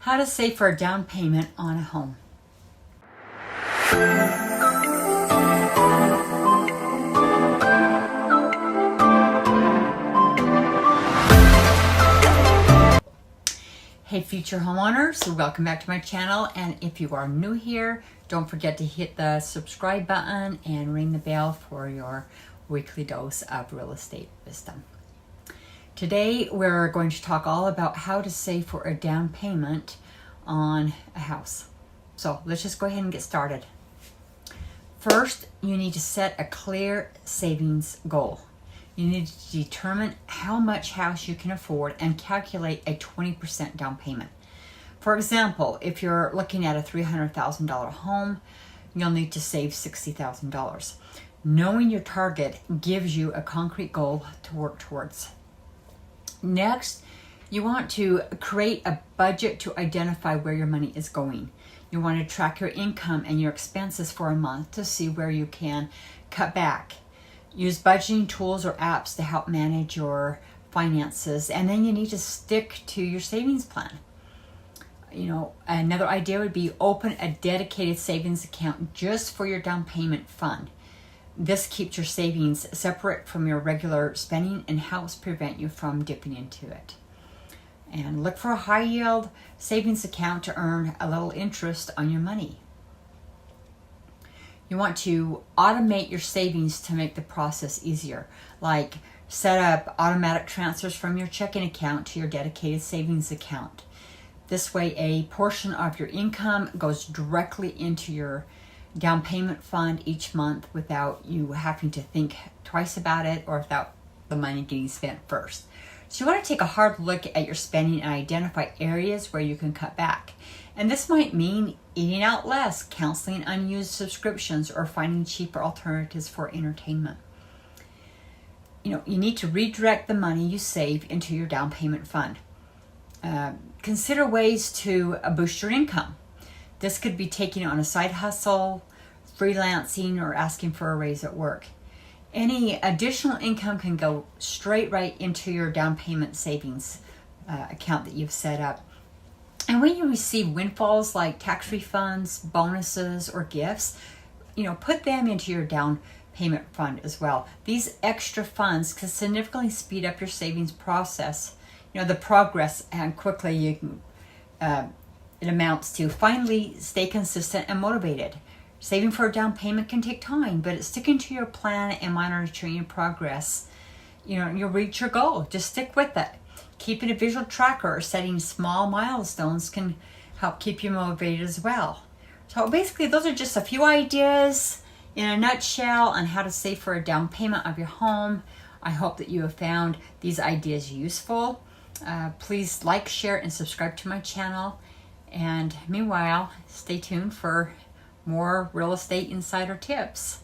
How to save for a down payment on a home. Hey future homeowners, welcome back to my channel, and if you are new here, don't forget to hit the subscribe button and ring the bell for your weekly dose of real estate wisdom. Today we're going to talk all about how to save for a down payment on a house. So let's just go ahead and get started. First, you need to set a clear savings goal. You need to determine how much house you can afford and calculate a 20% down payment. For example, if you're looking at a $300,000 home, you'll need to save $60,000. Knowing your target gives you a concrete goal to work towards. Next, you want to create a budget to identify where your money is going. You want to track your income and your expenses for a month to see where you can cut back. Use budgeting tools or apps to help manage your finances, and then you need to stick to your savings plan. Another idea would be open a dedicated savings account just for your down payment fund. This keeps your savings separate from your regular spending and helps prevent you from dipping into it. And look for a high yield savings account to earn a little interest on your money. You want to automate your savings to make the process easier, like set up automatic transfers from your checking account to your dedicated savings account. This way, a portion of your income goes directly into your down payment fund each month without you having to think twice about it or without the money getting spent first. So you want to take a hard look at your spending and identify areas where you can cut back. And this might mean eating out less, canceling unused subscriptions, or finding cheaper alternatives for entertainment. You need to redirect the money you save into your down payment fund. Consider ways to boost your income. This could be taking on a side hustle, freelancing, or asking for a raise at work. Any additional income can go straight right into your down payment savings account that you've set up. And when you receive windfalls like tax refunds, bonuses, or gifts, put them into your down payment fund as well. These extra funds can significantly speed up your savings process, the progress and quickly you can it amounts to. Finally, stay consistent and motivated. Saving for a down payment can take time, but it's sticking to your plan and monitoring your progress. You'll reach your goal. Just stick with it. Keeping a visual tracker or setting small milestones can help keep you motivated as well. So basically, those are just a few ideas in a nutshell on how to save for a down payment of your home. I hope that you have found these ideas useful. Please like, share, and subscribe to my channel. And meanwhile, stay tuned for more real estate insider tips.